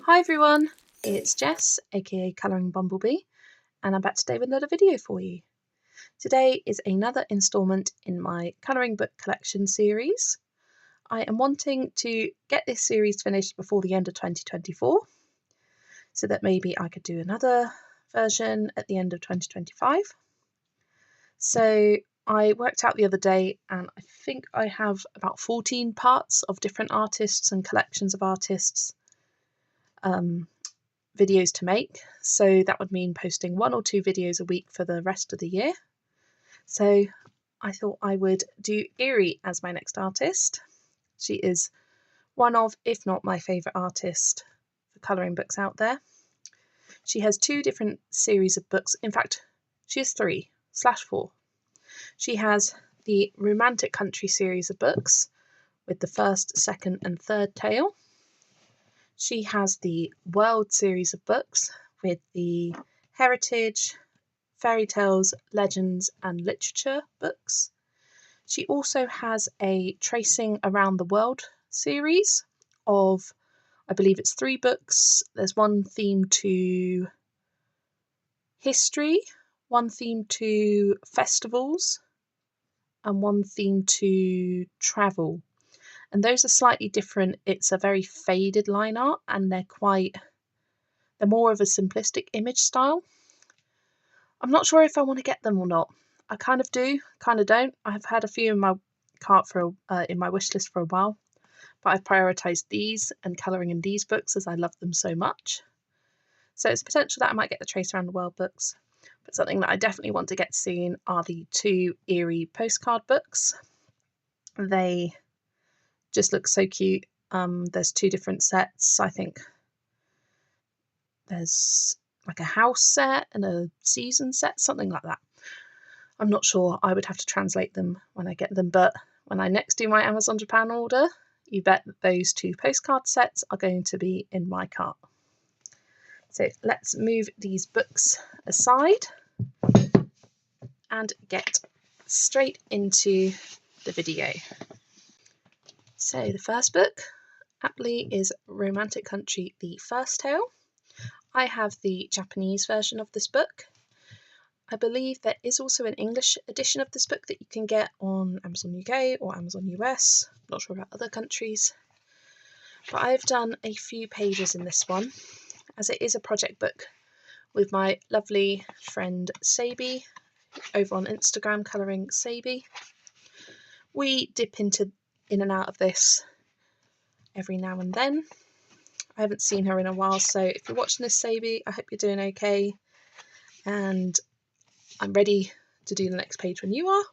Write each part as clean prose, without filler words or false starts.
Hi everyone, it's Jess, aka Colouring Bumblebee, and I'm back today with another video for you. Today is another instalment in my colouring book collection series. I am wanting to get this series finished before the end of 2024, so that maybe I could do another version at the end of 2025. So I worked out the other day, and I think I have about 14 parts of different artists and collections of artists videos to make, so that would mean posting 1 or 2 videos a week for the rest of the year. So I thought I would do Eriy as my next artist. She is one of, if not my favourite artist for colouring books out there. She has 2 different series of books. In fact, she has 3/4. She has the Romantic Country series of books with the first, second and third tale. She has the World series of books with the Heritage, Fairy Tales, Legends and Literature books. She also has a Tracing Around the World series of, I believe it's 3 books. There's one themed to history, one themed to festivals, and one themed to travel. And those are slightly different. It's a very faded line art, and they're more of a simplistic image style. I'm not sure if I want to get them or not. I kind of do, kind of don't. I've had a few in my cart in my wish list for a while, but I've prioritised these and colouring in these books as I love them so much. So it's potential that I might get the Trace Around the World books, but something that I definitely want to get soon are the 2 Eriy postcard books. They just look so cute. There's 2 different sets. I think there's like a house set and a season set, something like that. I'm not sure. I would have to translate them when I get them, but when I next do my Amazon Japan order, you bet that those 2 postcard sets are going to be in my cart. So let's move these books aside and get straight into the video. So the first book, aptly, is Romantic Country, the first tale. I have the Japanese version of this book. I believe there is also an English edition of this book that you can get on Amazon UK or Amazon US. Not sure about other countries. But I've done a few pages in this one, as it is a project book with my lovely friend Sabi over on Instagram, Colouring Sabi. We dip in and out of this every now and then. I haven't seen her in a while, so if you're watching this, Sabi, I hope you're doing okay, and I'm ready to do the next page when you are.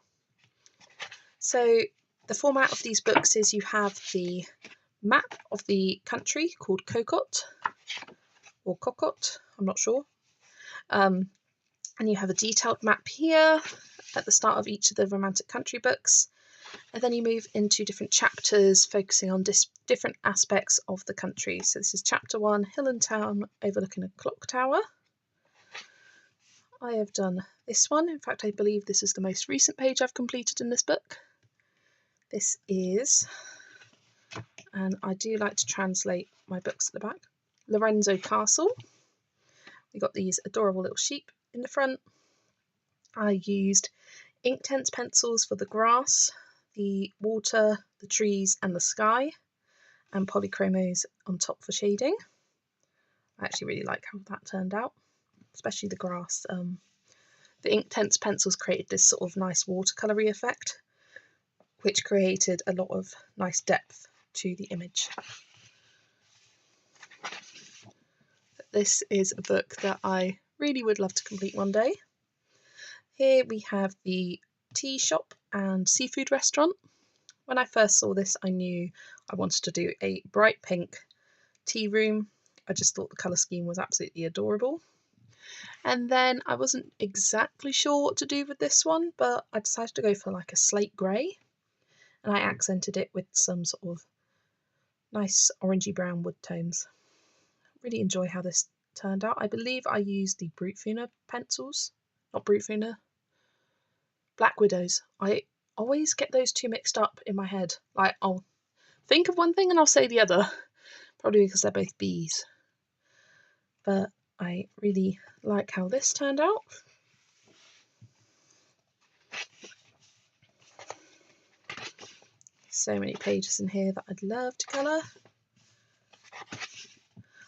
So the format of these books is you have the map of the country called Kokot, or Kokot, I'm not sure, and you have a detailed map here at the start of each of the Romantic Country books, and then you move into different chapters focusing on different aspects of the country. So this is chapter 1, Hill and Town overlooking a clock tower. I have done this one. In fact, I believe this is the most recent page I've completed in this book. This is, and I do like to translate my books at the back, Lorenzo Castle. We got these adorable little sheep in the front. I used Inktense pencils for the grass, the water, the trees and the sky, and polychromos on top for shading. I actually really like how that turned out, especially the grass. The Inktense pencils created this sort of nice watercolory effect, which created a lot of nice depth to the image. This is a book that I really would love to complete one day. Here we have the tea shop and seafood restaurant. When I first saw this, I knew I wanted to do a bright pink tea room. I just thought the colour scheme was absolutely adorable. And then I wasn't exactly sure what to do with this one, but I decided to go for like a slate grey, and I accented it with some sort of nice orangey brown wood tones. Really enjoy how this turned out. I believe I used the Brutfuna pencils, not Brutfuna, Black Widows. I always get those two mixed up in my head. Like, I'll think of one thing and I'll say the other, probably because they're both B's. But I really like how this turned out. So many pages in here that I'd love to colour.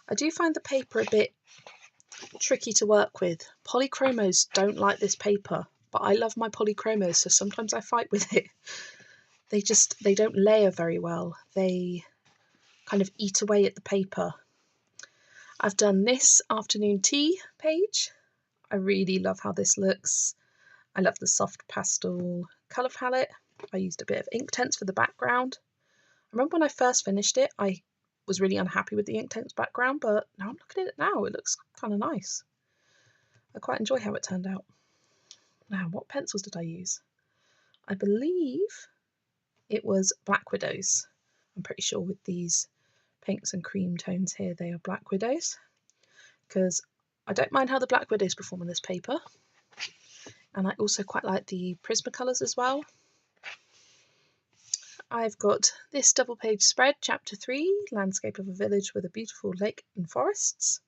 I do find the paper a bit tricky to work with. Polychromos don't like this paper, but I love my polychromos, so sometimes I fight with it. They don't layer very well. They kind of eat away at the paper. I've done this afternoon tea page. I really love how this looks. I love the soft pastel colour palette. I used a bit of Inktense for the background. I remember when I first finished it, I was really unhappy with the Inktense background, but now I'm looking at it now, it looks kind of nice. I quite enjoy how it turned out. Now, what pencils did I use? I believe it was Black Widows. I'm pretty sure with these pinks and cream tones here, they are Black Widows, because I don't mind how the Black Widows perform on this paper. And I also quite like the Prismacolors as well. I've got this double page spread, chapter 3, Landscape of a Village with a Beautiful Lake and Forests.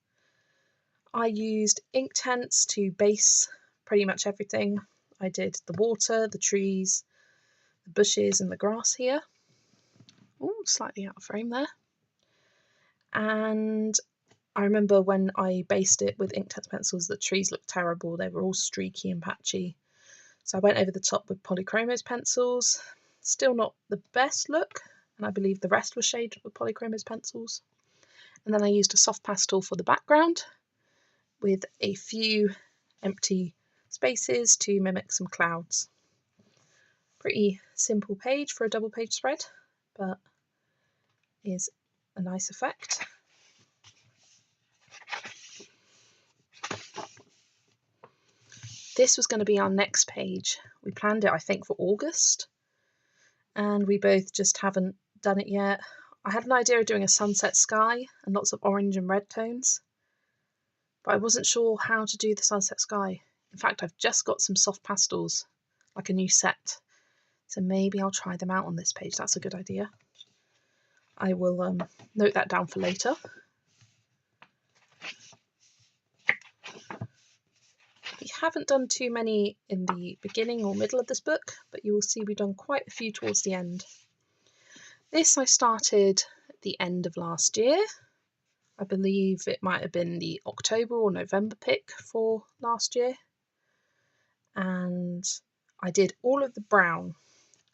I used Inktense to base pretty much everything. I did the water, the trees, the bushes and the grass here. Oh, slightly out of frame there. And I remember when I based it with Inktense pencils, the trees looked terrible. They were all streaky and patchy. So I went over the top with Polychromos pencils. Still not the best look, and I believe the rest was shaded with Polychromos pencils. And then I used a soft pastel for the background with a few empty spaces to mimic some clouds. Pretty simple page for a double page spread, but is a nice effect. This was going to be our next page. We planned it, I think, for August, and we both just haven't done it yet. I had an idea of doing a sunset sky and lots of orange and red tones, but I wasn't sure how to do the sunset sky. In fact, I've just got some soft pastels, like a new set, so maybe I'll try them out on this page. That's a good idea. I will note that down for later. We haven't done too many in the beginning or middle of this book, but you will see we've done quite a few towards the end. This I started at the end of last year. I believe it might have been the October or November pick for last year. And I did all of the brown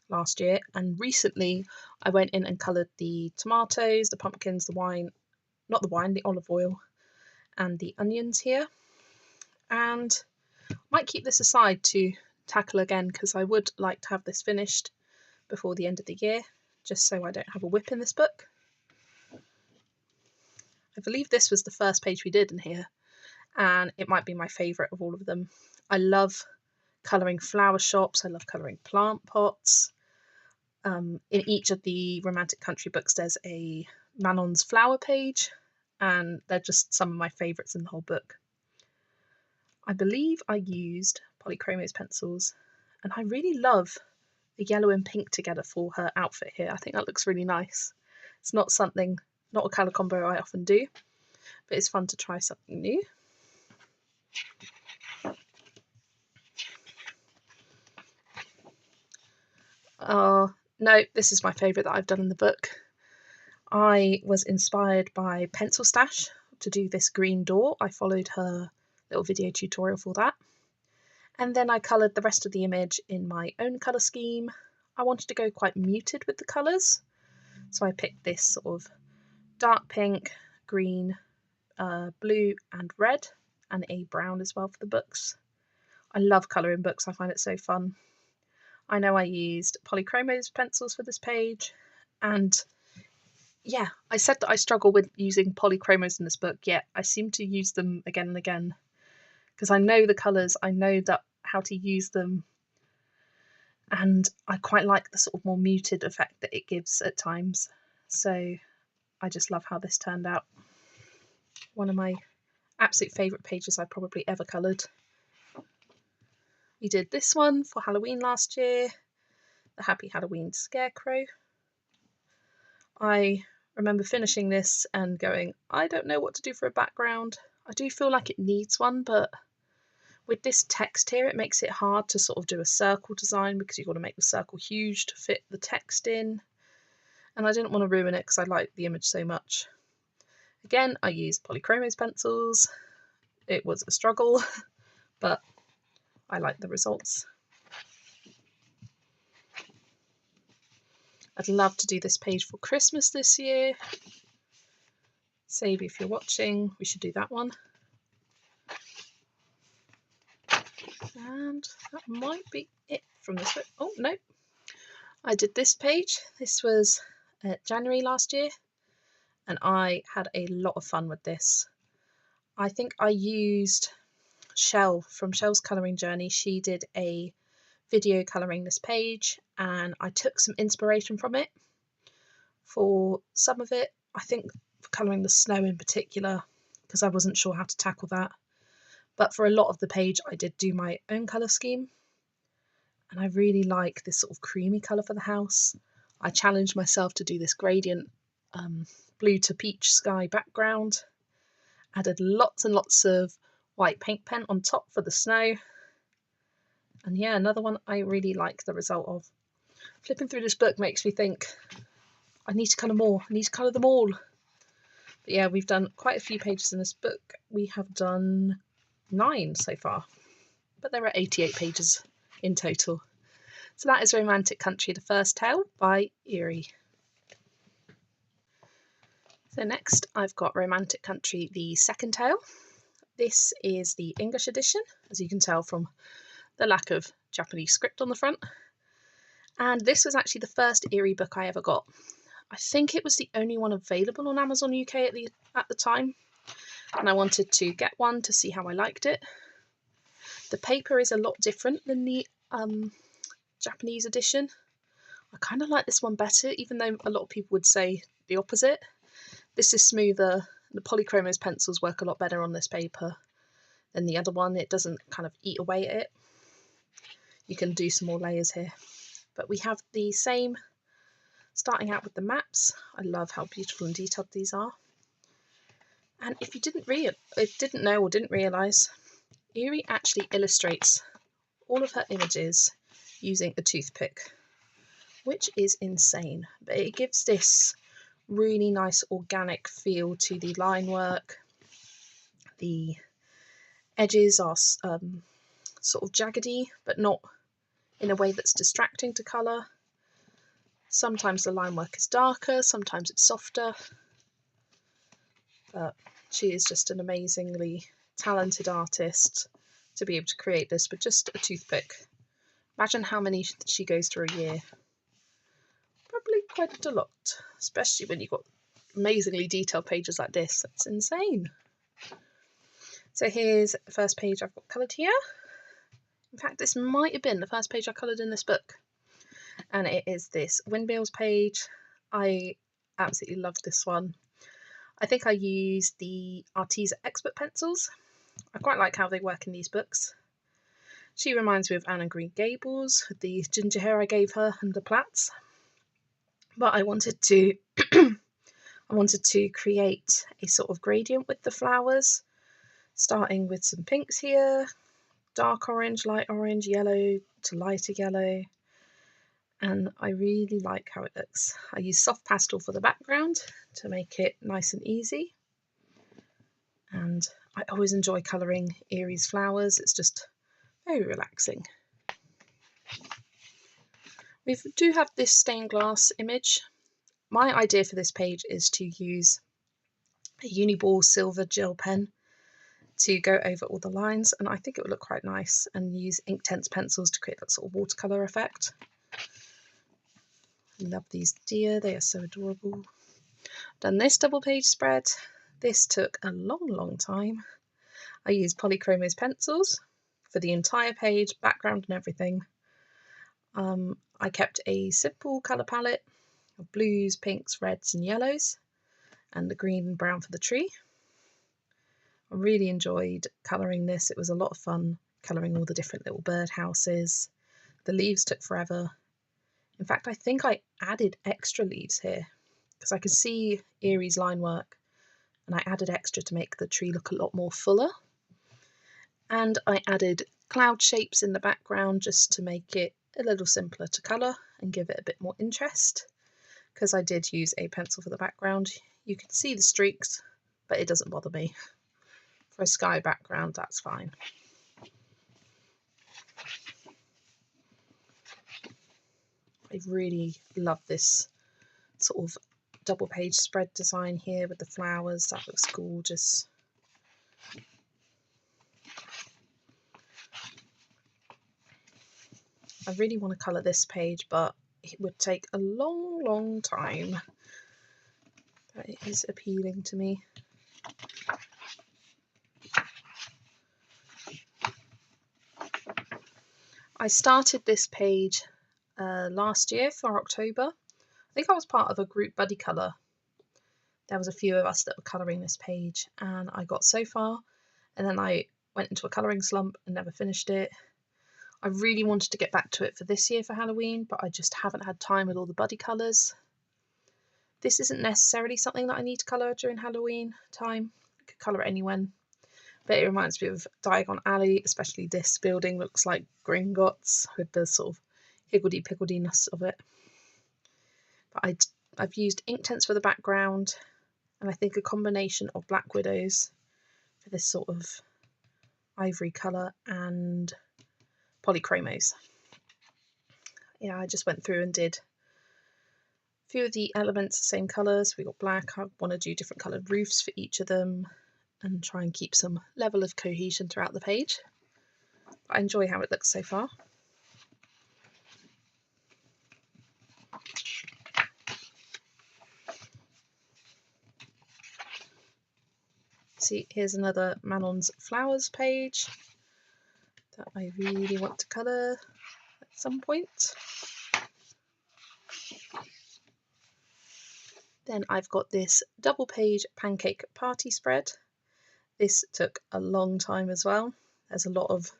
last year, and recently I went in and coloured the tomatoes, the pumpkins, the wine, not the wine, the olive oil, and the onions here. And I might keep this aside to tackle again, because I would like to have this finished before the end of the year, just so I don't have a whip in this book. I believe this was the first page we did in here, and it might be my favourite of all of them. I love colouring flower shops, I love colouring plant pots. In each of the Romantic Country books there's a Manon's flower page, and they're just some of my favourites in the whole book. I believe I used Polychromos pencils, and I really love the yellow and pink together for her outfit here. I think that looks really nice. It's not a colour combo I often do, but it's fun to try something new. No, this is my favourite that I've done in the book. I was inspired by Pencil Stash to do this green door. I followed her little video tutorial for that. And then I coloured the rest of the image in my own colour scheme. I wanted to go quite muted with the colours, so I picked this sort of dark pink, green, blue and red, and a brown as well for the books. I love colouring books, I find it so fun. I know I used Polychromos pencils for this page, and yeah, I said that I struggle with using Polychromos in this book, yet I seem to use them again and again, because I know the colours, I know how to use them, and I quite like the sort of more muted effect that it gives at times. So I just love how this turned out. One of my absolute favourite pages I probably ever coloured. We did this one for Halloween last year. the Happy Halloween Scarecrow. I remember finishing this and going, I don't know what to do for a background. I do feel like it needs one, but with this text here, it makes it hard to sort of do a circle design because you've got to make the circle huge to fit the text in. And I didn't want to ruin it because I liked the image so much. Again, I used polychromos pencils. It was a struggle, but I like the results. I'd love to do this page for Christmas this year. Save if you're watching, we should do that one. And that might be it from this book. Oh, no. I did this page. This was January last year, and I had a lot of fun with this. I think I used Shell from Shell's Colouring Journey. She did a video colouring this page, and I took some inspiration from it for some of it. I think for colouring the snow in particular, because I wasn't sure how to tackle that. But for a lot of the page, I did do my own colour scheme. And I really like this sort of creamy colour for the house. I challenged myself to do this gradient blue to peach sky background. Added lots and lots of white paint pen on top for the snow. And yeah, another one I really like the result of. Flipping through this book makes me think, I need to colour more. I need to colour them all. But yeah, we've done quite a few pages in this book. We have done 9 so far, but there are 88 pages in total. So that is Romantic Country, the first tale by Eriy. So next I've got Romantic Country, the second tale. This is the English edition, as you can tell from the lack of Japanese script on the front. And this was actually the first Eriy book I ever got. I think it was the only one available on Amazon UK at the time, and I wanted to get one to see how I liked it. The paper is a lot different than the Japanese edition. I kind of like this one better, even though a lot of people would say the opposite. This is smoother. The polychromos pencils work a lot better on this paper than the other one. It doesn't kind of eat away at it. You can do some more layers here. But we have the same, starting out with the maps. I love how beautiful and detailed these are. And if you didn't know or didn't realise, Eriy actually illustrates all of her images using a toothpick, which is insane. But it gives this really nice organic feel to the line work. The edges are sort of jaggedy, but not in a way that's distracting to colour. Sometimes the line work is darker, sometimes it's softer. But she is just an amazingly talented artist to be able to create this with just a toothpick. Imagine how many she goes through a year. Probably quite a lot, especially when you've got amazingly detailed pages like this. That's insane. So here's the first page I've got coloured here. In fact, this might have been the first page I coloured in this book. And it is this windmills page. I absolutely love this one. I think I used the Arteza Expert pencils. I quite like how they work in these books. She reminds me of Anne and Green Gables with the ginger hair I gave her and the plaits. But I wanted to create a sort of gradient with the flowers, starting with some pinks here, dark orange, light orange, yellow to lighter yellow. And I really like how it looks. I use soft pastel for the background to make it nice and easy. And I always enjoy colouring Eriy's flowers. It's just very relaxing. We do have this stained glass image. My idea for this page is to use a Uniball silver gel pen to go over all the lines, and I think it would look quite nice, and use Inktense pencils to create that sort of watercolour effect. I love these deer, they are so adorable. Done this double page spread. This took a long time. I used polychromos pencils for the entire page, background and everything. I kept a simple colour palette of blues, pinks, reds and yellows, and the green and brown for the tree. I really enjoyed colouring this. It was a lot of fun colouring all the different little bird houses. The leaves took forever. In fact, I think I added extra leaves here because I can see Eriy's line work, and I added extra to make the tree look a lot more fuller. And I added cloud shapes in the background just to make it a little simpler to colour and give it a bit more interest, because I did use a pencil for the background. You can see the streaks, but it doesn't bother me. For a sky background, that's fine. I really love this sort of double page spread design here with the flowers. That looks gorgeous. I really want to colour this page, but it would take a long time. But it is appealing to me. I started this page last year for October. I think I was part of a group buddy colour. There was a few of us that were colouring this page, and I got so far, and then I went into a colouring slump and never finished it. I really wanted to get back to it for this year for Halloween, but I just haven't had time with all the buddy colours. This isn't necessarily something that I need to colour during Halloween time. I could colour it anywhen. But it reminds me of Diagon Alley, especially this building looks like Gringotts with the sort of higgledy-piggledy-ness of it. But I've used Inktense for the background, and I think a combination of Black Widows for this sort of ivory colour and polychromos. Yeah, I just went through and did a few of the elements the same colours. We got black. I want to do different coloured roofs for each of them and try and keep some level of cohesion throughout the page. But I enjoy how it looks so far. See, here's another Manon's Flowers page that I really want to colour at some point. Then I've got this double page pancake party spread. This took a long time as well. There's a lot of...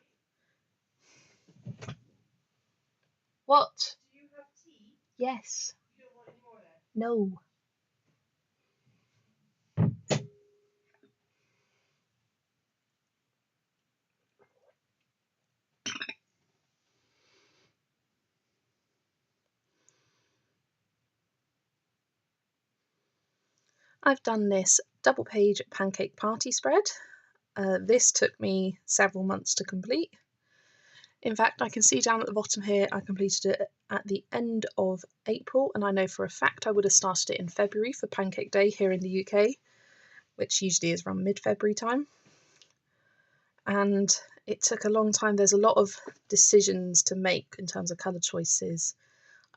What? Do you have tea? Yes. You don't want any more then? No. I've done this double page pancake party spread. This took me several months to complete. In fact, I can see down at the bottom here I completed it at the end of April, and I know for a fact I would have started it in February for Pancake Day here in the UK, which usually is around mid-February time. And it took a long time. There's a lot of decisions to make in terms of colour choices.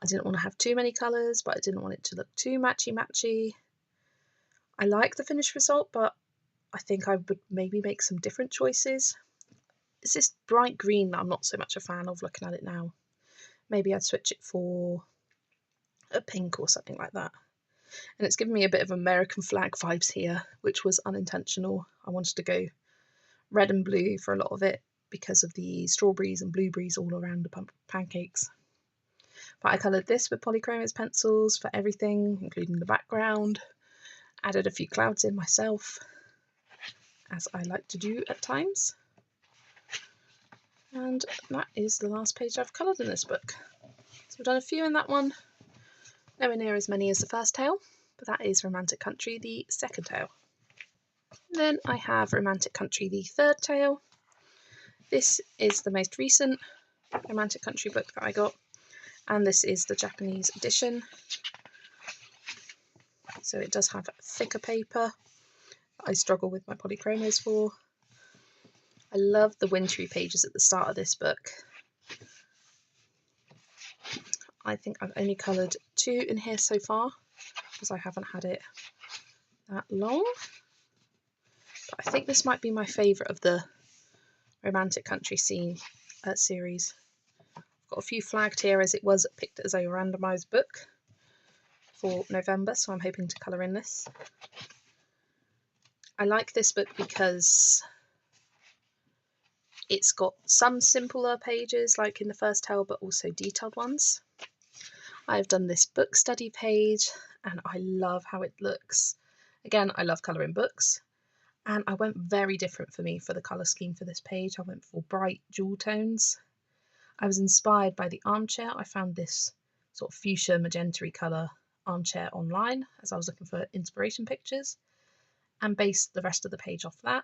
I didn't want to have too many colours, but I didn't want it to look too matchy-matchy. I like the finished result, but I think I would maybe make some different choices. It's this bright green that I'm not so much a fan of looking at it now. Maybe I'd switch it for a pink or something like that. And it's given me a bit of American flag vibes here, which was unintentional. I wanted to go red and blue for a lot of it because of the strawberries and blueberries all around the pancakes. But I coloured this with polychromos pencils for everything, including the background. Added a few clouds in myself, as I like to do at times. And that is the last page I've coloured in this book. So I've done a few in that one, nowhere near as many as the first tale, but that is Romantic Country, the second tale. Then I have Romantic Country, the third tale. This is the most recent Romantic Country book that I got, and this is the Japanese edition. So it does have thicker paper. I struggle with my polychromos for. I love the wintry pages at the start of this book. I think I've only coloured 2 in here so far because I haven't had it that long. But I think this might be my favourite of the Romantic Country series. I've got a few flagged here as it was picked as a randomised book for November, so I'm hoping to colour in this. I like this book because it's got some simpler pages like in the first tale, but also detailed ones. I've done this book study page and I love how it looks. Again, I love colouring books, and I went very different for me for the colour scheme for this page. I went for bright jewel tones. I was inspired by the armchair. I found this sort of fuchsia magenta colour armchair online as I was looking for inspiration pictures, and based the rest of the page off that.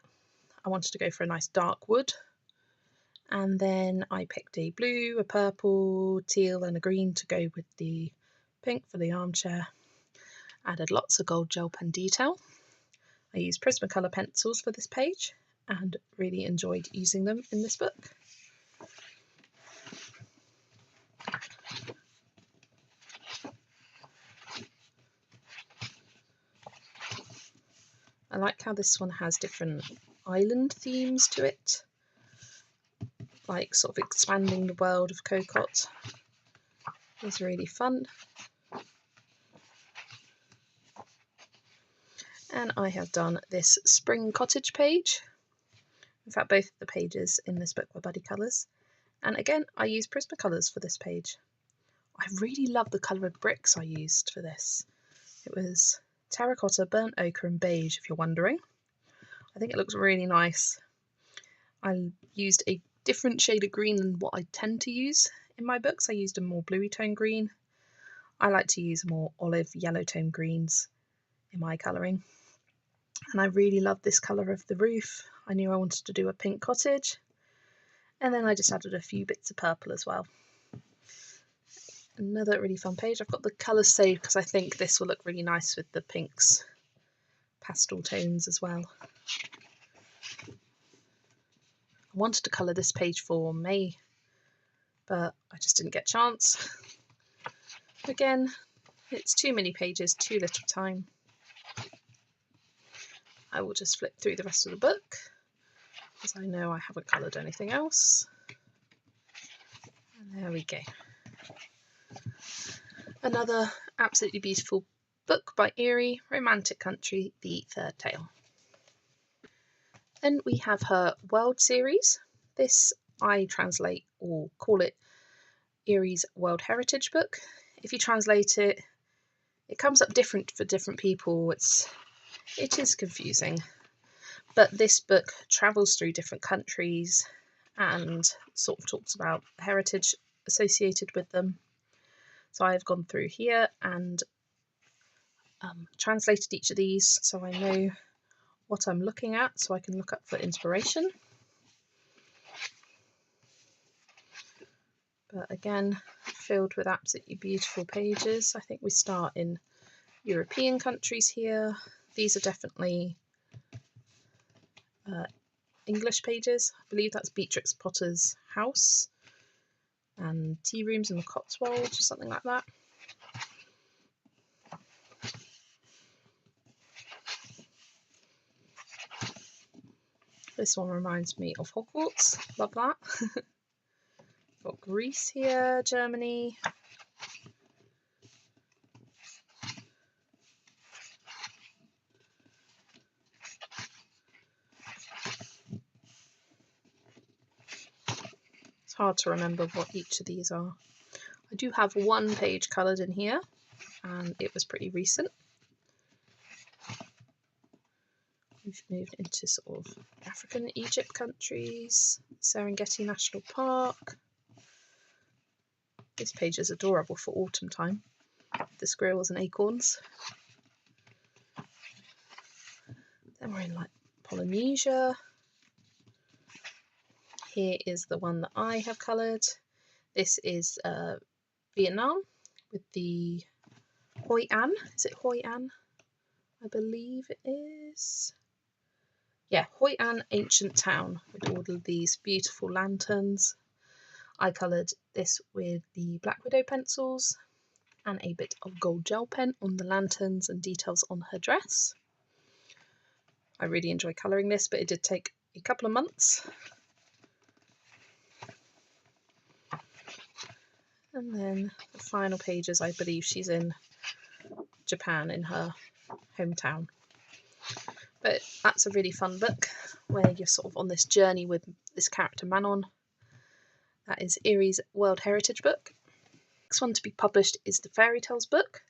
I wanted to go for a nice dark wood, and then I picked a blue, a purple, teal and a green to go with the pink for the armchair. Added lots of gold gel pen detail. I used Prismacolor pencils for this page and really enjoyed using them in this book. I like how this one has different island themes to it, like sort of expanding the world of Kokot. It's really fun. And I have done this spring cottage page. In fact, both of the pages in this book were buddy colours. And again, I used Prismacolors for this page. I really love the colour of bricks I used for this. It was terracotta, burnt ochre and beige, if you're wondering. I think it looks really nice. I used a different shade of green than what I tend to use in my books. I used a more bluey tone green. I like to use more olive yellow tone greens in my colouring. And I really love this colour of the roof. I knew I wanted to do a pink cottage. And then I just added a few bits of purple as well. Another really fun page. I've got the colours saved because I think this will look really nice with the pinks, pastel tones as well. I wanted to colour this page for May, but I just didn't get a chance. Again, it's too many pages, too little time. I will just flip through the rest of the book, because I know I haven't coloured anything else. And there we go. Another absolutely beautiful book by Eriy, Romantic Country, the third tale. Then we have her World series. This I translate or call it Eriy's World Heritage book. If you translate it, it comes up different for different people. It is confusing, but this book travels through different countries and sort of talks about heritage associated with them. So I've gone through here and translated each of these so I know what I'm looking at, so I can look up for inspiration. But again, filled with absolutely beautiful pages. I think we start in European countries here. These are definitely English pages. I believe that's Beatrix Potter's house and tea rooms in the Cotswolds or something like that. This one reminds me of Hogwarts. Love that. Got Greece here, Germany. It's hard to remember what each of these are. I do have one page coloured in here, and it was pretty recent. We've moved into sort of African Egypt countries, Serengeti National Park. This page is adorable for autumn time, the squirrels and acorns. Then we're in like Polynesia. Here is the one that I have coloured. This is Vietnam with the Hoi An. Is it Hoi An? I believe it is. Yeah, Hoi An Ancient Town with all of these beautiful lanterns. I coloured this with the Black Widow pencils and a bit of gold gel pen on the lanterns and details on her dress. I really enjoy colouring this, but it did take a couple of months. And then the final pages, I believe she's in Japan in her hometown. But that's a really fun book where you're sort of on this journey with this character Manon. That is Eriy's World Heritage book. Next one to be published is the Fairy Tales book,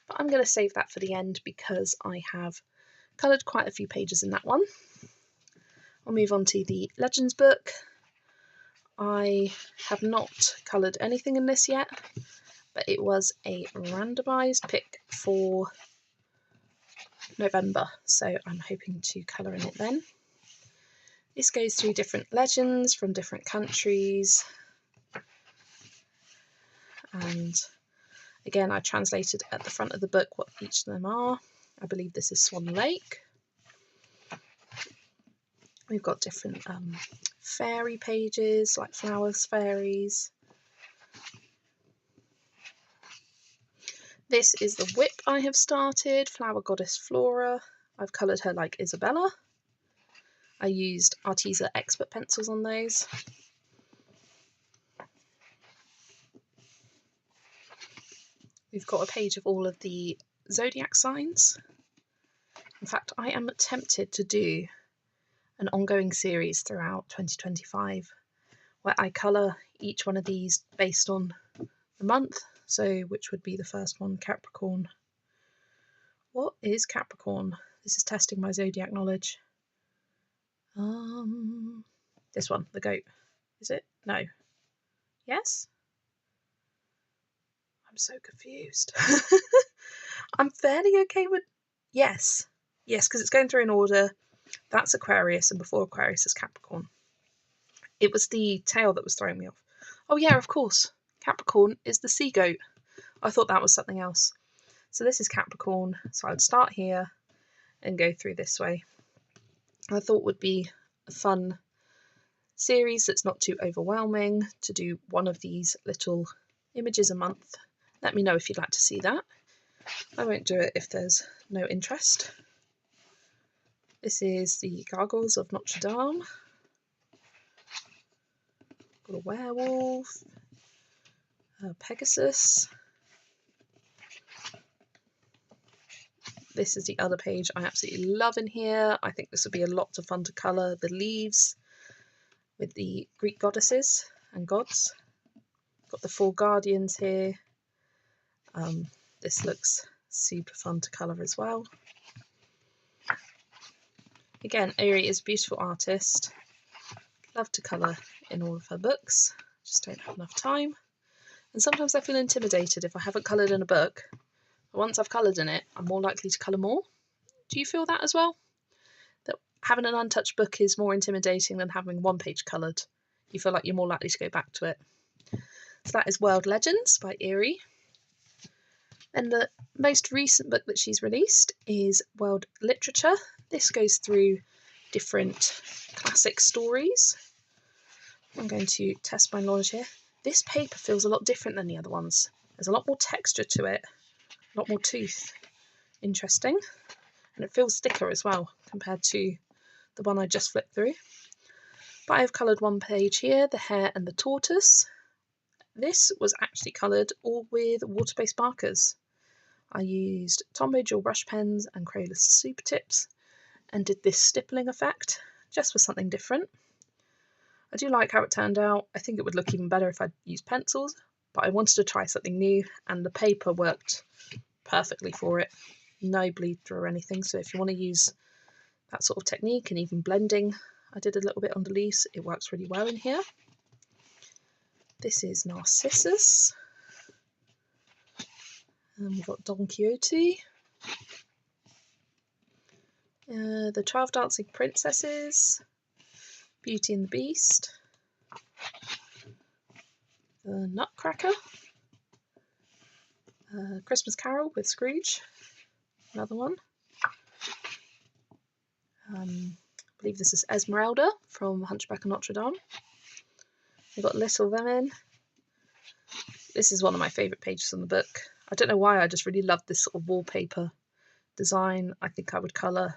but I'm going to save that for the end because I have coloured quite a few pages in that one. I'll move on to the Legends book. I have not coloured anything in this yet, but it was a randomised pick for November, so I'm hoping to colour in it then. This goes through different legends from different countries, and again I translated at the front of the book what each of them are. I believe this is Swan Lake. We've got different fairy pages, like flowers, fairies. This is the whip I have started, Flower Goddess Flora. I've coloured her like Isabella. I used Arteza Expert pencils on those. We've got a page of all of the zodiac signs. In fact, I am tempted to do an ongoing series throughout 2025 where I colour each one of these based on the month. So which would be the first one? Capricorn. What is Capricorn? This is testing my zodiac knowledge. This one, the goat. Is it? No. Yes? I'm so confused. I'm fairly okay with yes. Yes, because it's going through in order. That's Aquarius, and before Aquarius is Capricorn. It was the tail that was throwing me off. Oh yeah, of course. Capricorn is the sea goat. I thought that was something else. So this is Capricorn. So I would start here and go through this way. I thought would be a fun series that's not too overwhelming to do one of these little images a month. Let me know if you'd like to see that. I won't do it if there's no interest. This is the Gargoyles of Notre Dame. Got a werewolf, a Pegasus. This is the other page I absolutely love in here. I think this would be a lot of fun to colour. The leaves with the Greek goddesses and gods. Got the 4 guardians here. This looks super fun to colour as well. Again, Eriy is a beautiful artist. Love to colour in all of her books. Just don't have enough time. And sometimes I feel intimidated if I haven't coloured in a book. But once I've coloured in it, I'm more likely to colour more. Do you feel that as well? That having an untouched book is more intimidating than having one page coloured? You feel like you're more likely to go back to it. So that is World Legends by Eriy. And the most recent book that she's released is World Literature. This goes through different classic stories. I'm going to test my knowledge here. This paper feels a lot different than the other ones. There's a lot more texture to it, a lot more tooth. Interesting. And it feels thicker as well compared to the one I just flipped through. But I've coloured one page here, the hare and the tortoise. This was actually coloured all with water-based markers. I used Tombow Dual brush pens and Crayola super tips and did this stippling effect just for something different. I do like how it turned out. I think it would look even better if I'd used pencils, but I wanted to try something new and the paper worked perfectly for it. No bleed through or anything, so if you want to use that sort of technique and even blending, I did a little bit on the leaves, it works really well in here. This is Narcissus. And we've got Don Quixote. The 12 Dancing Princesses. Beauty and the Beast. The Nutcracker. Christmas Carol with Scrooge. Another one. I believe this is Esmeralda from Hunchback of Notre Dame. We've got Little Women. This is one of my favourite pages in the book. I don't know why, I just really love this sort of wallpaper design. I think I would colour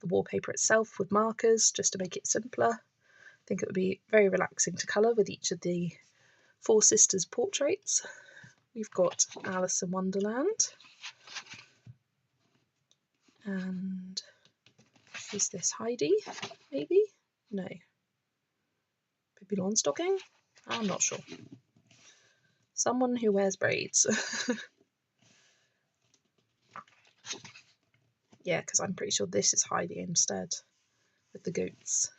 the wallpaper itself with markers just to make it simpler. I think it would be very relaxing to colour with each of the 4 sisters' portraits. We've got Alice in Wonderland. And is this Heidi, maybe? No. Pippi Longstocking? I'm not sure. Someone who wears braids. Yeah, because I'm pretty sure this is Heidi instead, with the goats.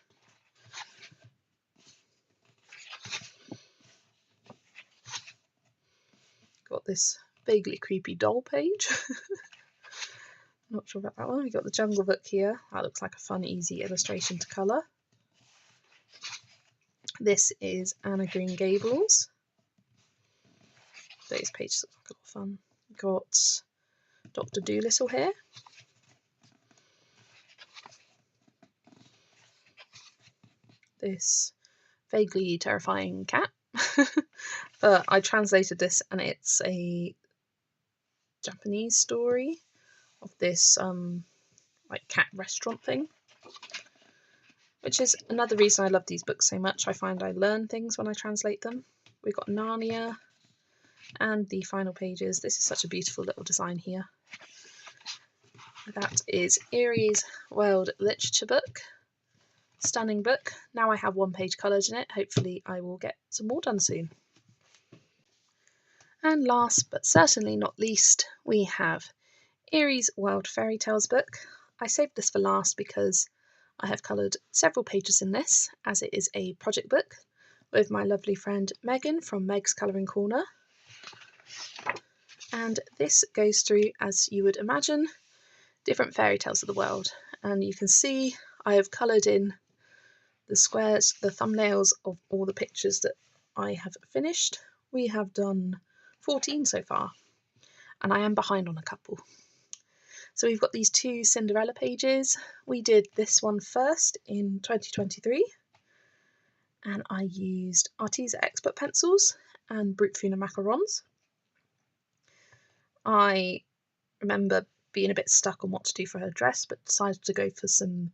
Got this vaguely creepy doll page. Not sure about that one. We've got the Jungle Book here. That looks like a fun, easy illustration to colour. This is Anna Green Gables. Those pages look like a lot of fun. We've got Dr. Dolittle here. This vaguely terrifying cat. But I translated this and it's a Japanese story of this like cat restaurant thing, which is another reason I love these books so much. I find I learn things when I translate them. We've got Narnia and the final pages. This is such a beautiful little design here. That is Eriy's World Literature book. Stunning book. Now I have one page coloured in it. Hopefully I will get some more done soon. And last but certainly not least, we have Eriy's Wild Fairy Tales book. I saved this for last because I have coloured several pages in this, as it is a project book with my lovely friend Megan from Meg's Colouring Corner. And this goes through, as you would imagine, different fairy tales of the world. And you can see I have coloured in the squares, the thumbnails of all the pictures that I have finished. We have done 14 so far, and I am behind on a couple. So we've got these two Cinderella pages. We did this one first in 2023, and I used Arteza Expert pencils and Brute Funa macarons. I remember being a bit stuck on what to do for her dress, but decided to go for some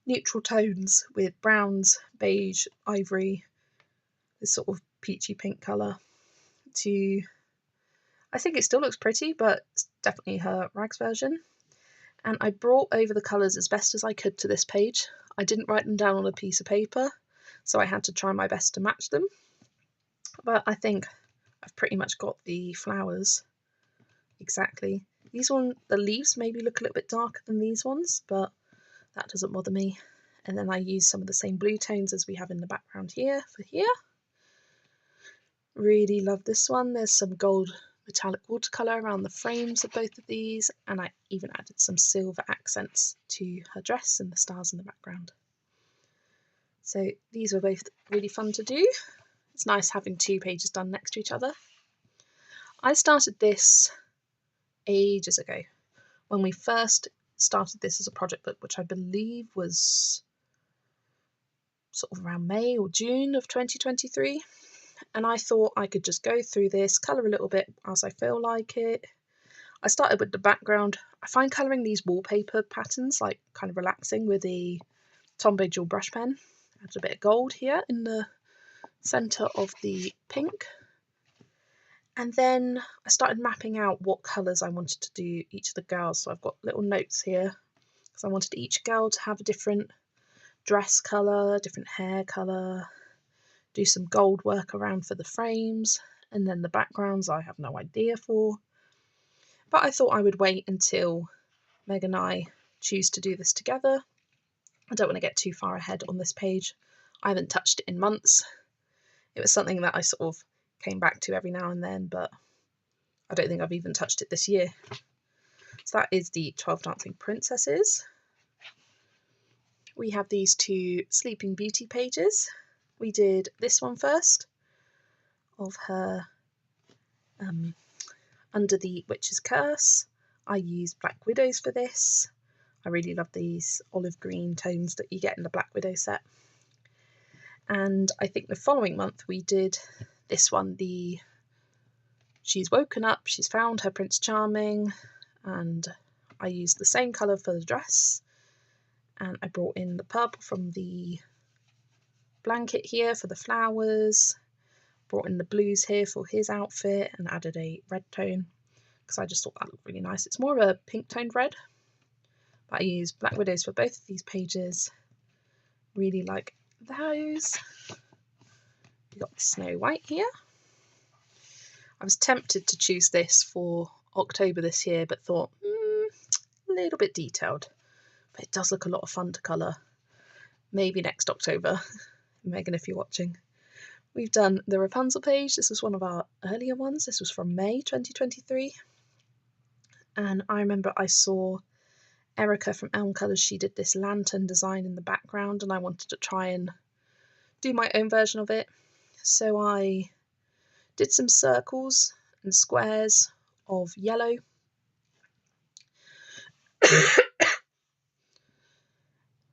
neutral tones with browns, beige, ivory, this sort of peachy pink colour. I think it still looks pretty, but it's definitely her rags version. And I brought over the colours as best as I could to this page. I didn't write them down on a piece of paper, so I had to try my best to match them. But I think I've pretty much got the flowers exactly. The leaves maybe look a little bit darker than these ones, but that doesn't bother me. And then I use some of the same blue tones as we have in the background here for here. Really love this one. There's some gold metallic watercolour around the frames of both of these, and I even added some silver accents to her dress and the stars in the background. So these were both really fun to do. It's nice having two pages done next to each other. I started this ages ago when we first started this as a project book, which I believe was sort of around May or June of 2023. And I thought I could just go through this, colour a little bit as I feel like it. I started with the background. I find colouring these wallpaper patterns like kind of relaxing with the Tombow Dual brush pen. Add a bit of gold here in the centre of the pink. And then I started mapping out what colours I wanted to do each of the girls. So I've got little notes here because I wanted each girl to have a different dress colour, different hair colour, do some gold work around for the frames, and then the backgrounds I have no idea for. But I thought I would wait until Meg and I choose to do this together. I don't want to get too far ahead on this page. I haven't touched it in months. It was something that I sort of came back to every now and then, but I don't think I've even touched it this year. So that is the 12 Dancing Princesses. We have these two Sleeping Beauty pages. We did this one first, of her under the Witch's Curse. I used Black Widows for this. I really love these olive green tones that you get in the Black Widow set. And I think the following month we did this one, she's woken up, she's found her Prince Charming, and I used the same colour for the dress, and I brought in the purple from the blanket here for the flowers, brought in the blues here for his outfit, and added a red tone because I just thought that looked really nice. It's more of a pink toned red, but I used Black Widows for both of these pages. Really like those. We've got Snow White here. I was tempted to choose this for October this year, but thought, a little bit detailed. But it does look a lot of fun to colour. Maybe next October. Megan, if you're watching. We've done the Rapunzel page. This was one of our earlier ones. This was from May 2023. And I remember I saw Erica from Elm Colours. She did this lantern design in the background, and I wanted to try and do my own version of it. So I did some circles and squares of yellow.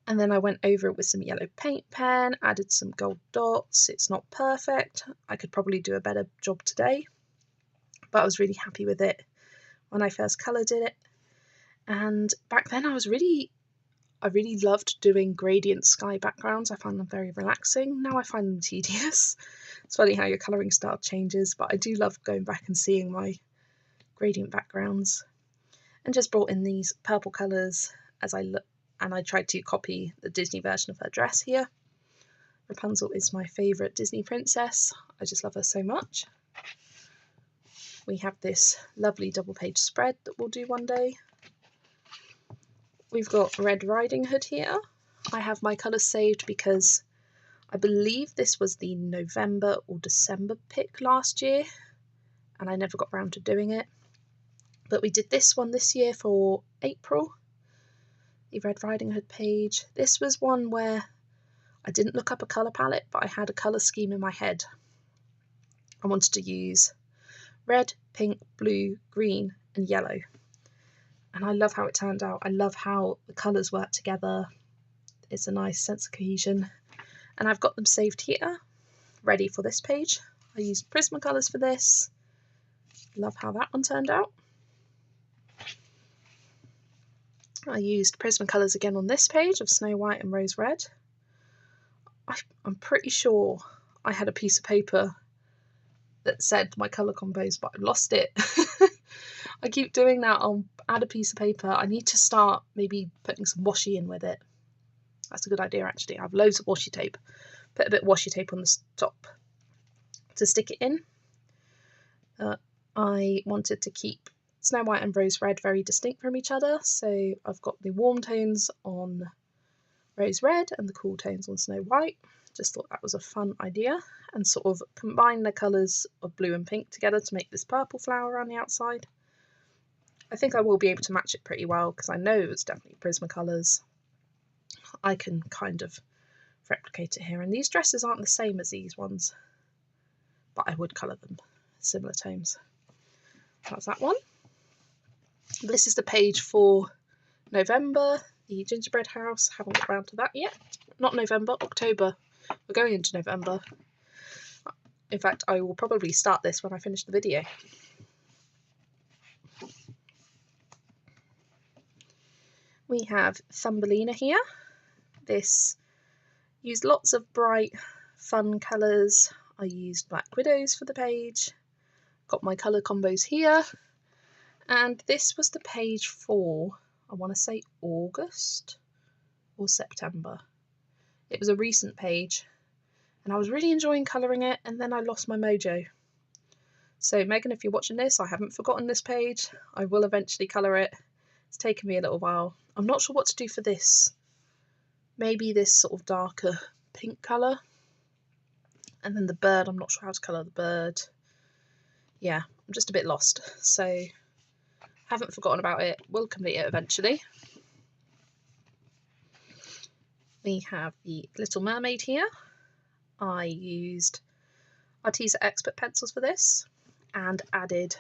And then I went over it with some yellow paint pen, added some gold dots. It's not perfect. I could probably do a better job today, but I was really happy with it when I first coloured it. And back then I really loved doing gradient sky backgrounds. I found them very relaxing. Now I find them tedious. It's funny how your colouring style changes, but I do love going back and seeing my gradient backgrounds. And just brought in these purple colours as I look, and I tried to copy the Disney version of her dress here. Rapunzel is my favourite Disney princess. I just love her so much. We have this lovely double page spread that we'll do one day. We've got Red Riding Hood here. I have my colours saved because I believe this was the November or December pick last year, and I never got round to doing it. But we did this one this year for April, the Red Riding Hood page. This was one where I didn't look up a colour palette, but I had a colour scheme in my head. I wanted to use red, pink, blue, green and yellow. And I love how it turned out. I love how the colours work together. It's a nice sense of cohesion. And I've got them saved here, ready for this page. I used Prismacolors for this. Love how that one turned out. I used Prismacolors again on this page of Snow White and Rose Red. I'm pretty sure I had a piece of paper that said my colour combos, but I lost it. I keep doing that. I'll add a piece of paper. I need to start maybe putting some washi in with it. That's a good idea, actually. I have loads of washi tape. Put a bit of washi tape on the top to stick it in. I wanted to keep Snow White and Rose Red very distinct from each other, so I've got the warm tones on Rose Red and the cool tones on Snow White. Just thought that was a fun idea, and sort of combine the colours of blue and pink together to make this purple flower around the outside. I think I will be able to match it pretty well because I know it's definitely Prismacolors. I can kind of replicate it here, and these dresses aren't the same as these ones, but I would colour them similar tones. That's that one. This is the page for November, the gingerbread house. Haven't got around to that yet. Not November, October. We're going into November. In fact, I will probably start this when I finish the video. We have Thumbelina here. This used lots of bright, fun colours. I used Black Widows for the page. Got my colour combos here. And this was the page for, I want to say August or September. It was a recent page, and I was really enjoying colouring it, and then I lost my mojo. So Megan, if you're watching this, I haven't forgotten this page. I will eventually colour it. It's taken me a little while. I'm not sure what to do for this. Maybe this sort of darker pink colour. And then the bird, I'm not sure how to colour the bird. Yeah, I'm just a bit lost. So haven't forgotten about it. We'll complete it eventually. We have the Little Mermaid here. I used Arteza Expert pencils for this and added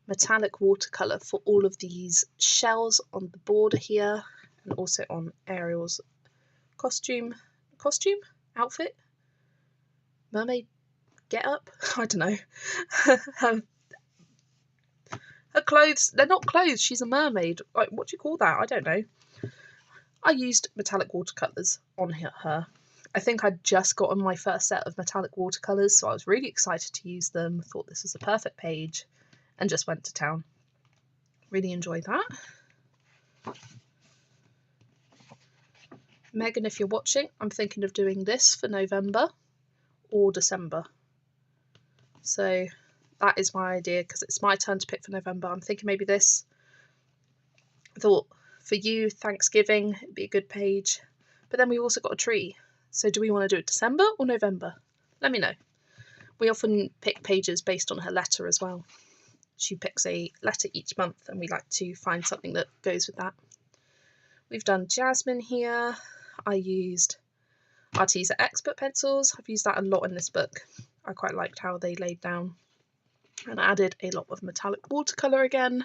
metallic watercolour for all of these shells on the border here, and also on Ariel's outfit, mermaid get up. I don't know. Her clothes, they're not clothes, she's a mermaid. Like, what do you call that? I don't know. I used metallic watercolours on her. I think I'd just gotten my first set of metallic watercolours, so I was really excited to use them. Thought this was a perfect page and just went to town. Really enjoyed that. Megan, if you're watching, I'm thinking of doing this for November or December. So that is my idea because it's my turn to pick for November. I'm thinking maybe this. I thought for you, Thanksgiving, it'd be a good page. But then we also got a tree. So do we want to do it December or November? Let me know. We often pick pages based on her letter as well. She picks a letter each month and we like to find something that goes with that. We've done Jasmine here. I used Arteza Expert pencils. I've used that a lot in this book. I quite liked how they laid down. And I added a lot of metallic watercolour again.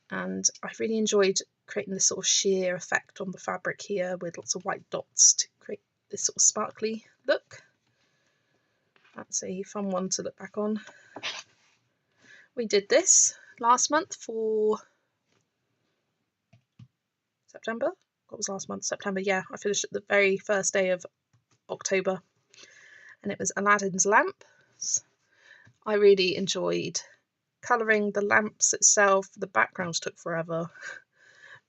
And I really enjoyed creating this sort of sheer effect on the fabric here with lots of white dots to create this sort of sparkly look. That's a fun one to look back on. We did this last month for September. What was last month? September, yeah. I finished it the very first day of October. And it was Aladdin's lamps. I really enjoyed colouring the lamps itself. The backgrounds took forever.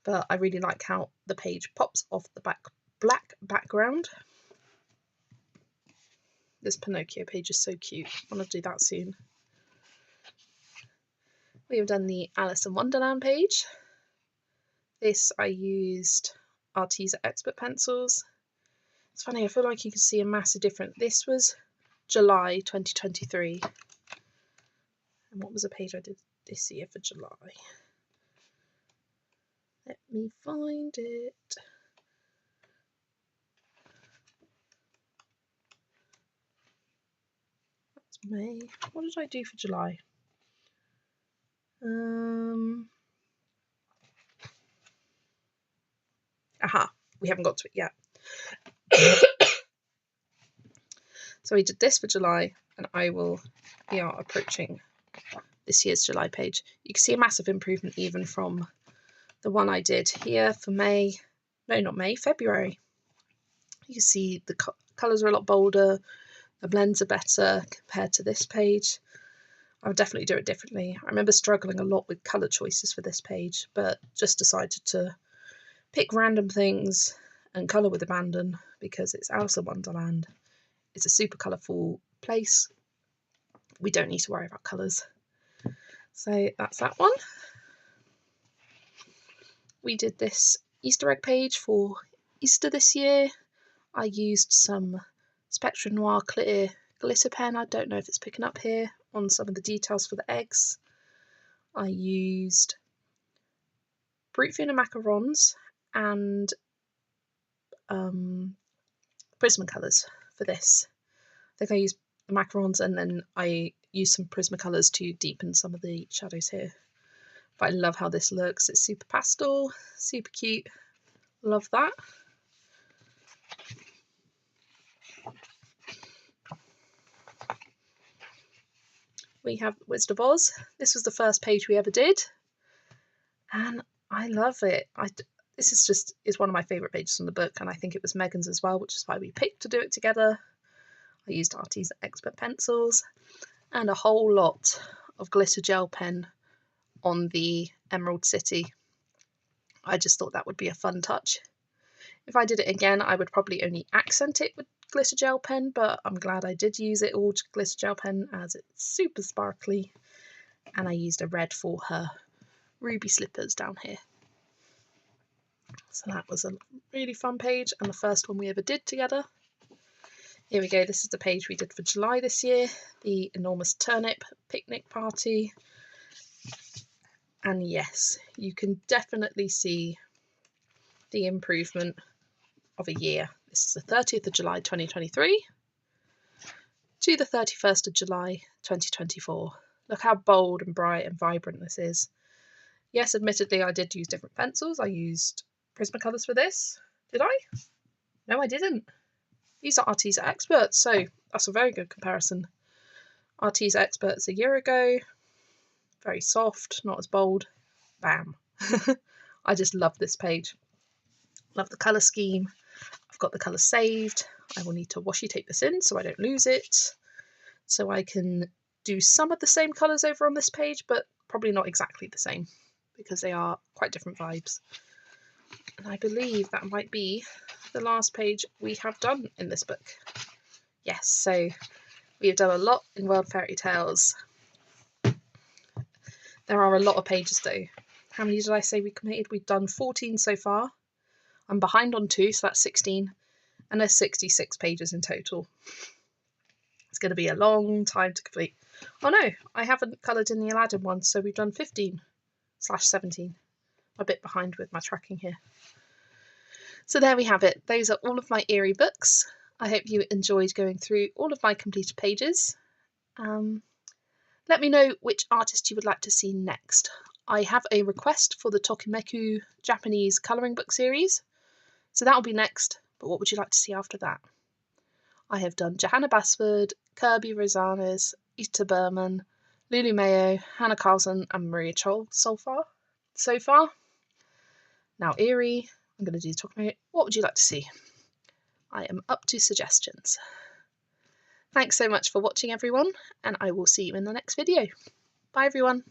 But I really like how the page pops off the black background. This Pinocchio page is so cute. I want to do that soon. We have done the Alice in Wonderland page. This I used Arteza Expert pencils. It's funny, I feel like you can see a massive difference. This was July 2023. And what was the page I did this year for July? Let me find it. That's May. What did I do for July? Aha, we haven't got to it yet. So we did this for July, and we are approaching this year's July page. You can see a massive improvement even from the one I did here for May. No, not May, February. You can see the colours are a lot bolder, the blends are better compared to this page. I would definitely do it differently. I remember struggling a lot with colour choices for this page, but just decided to pick random things and colour with abandon because it's Alice in Wonderland. It's a super colourful place. We don't need to worry about colours. So that's that one. We did this Easter egg page for Easter this year. I used some Spectrum Noir clear glitter pen. I don't know if it's picking up here on some of the details for the eggs. I used Brutfina macarons and Prismacolors for this. I think I used the macarons and then I used some Prismacolors to deepen some of the shadows here. But I love how this looks. It's super pastel, super cute. Love that. We have Wizard of Oz. This was the first page we ever did. And I love it. This is one of my favourite pages from the book, and I think it was Megan's as well, which is why we picked to do it together. I used Arteza Expert pencils and a whole lot of glitter gel pen on the Emerald City. I just thought that would be a fun touch. If I did it again, I would probably only accent it with glitter gel pen, but I'm glad I did use it all to glitter gel pen as it's super sparkly. And I used a red for her ruby slippers down here. So that was a really fun page and the first one we ever did together. Here we go, this is the page we did for July this year, the enormous turnip picnic party. And yes, you can definitely see the improvement of a year. This is the 30th of July 2023 to the 31st of July 2024. Look how bold and bright and vibrant this is. Yes, admittedly, I did use different pencils. I used Prismacolors for this. Did I? No, I didn't. These are Arteza Experts, so that's a very good comparison. Arteza Experts a year ago. Very soft, not as bold. Bam. I just love this page. Love the colour scheme. I've got the colour saved. I will need to washi tape this in so I don't lose it. So I can do some of the same colours over on this page, but probably not exactly the same because they are quite different vibes. And I believe that might be the last page we have done in this book. Yes, so we have done a lot in World Fairy Tales. There are a lot of pages though. How many did I say we completed? We've done 14 so far. I'm behind on 2, so that's 16. And there's 66 pages in total. It's going to be a long time to complete. Oh no, I haven't coloured in the Aladdin one, so we've done 15/17. I'm a bit behind with my tracking here. So there we have it. Those are all of my Eriy books. I hope you enjoyed going through all of my completed pages. Let me know which artist you would like to see next. I have a request for the Tokimeku Japanese colouring book series, so that will be next, but what would you like to see after that? I have done Johanna Basford, Kirby Rosanes, Ita Berman, Lulu Mayo, Hannah Carlson and Maria Choll so far. Now Eriy, I'm going to do Tokimeku. What would you like to see? I am up to suggestions. Thanks so much for watching everyone, and I will see you in the next video. Bye everyone.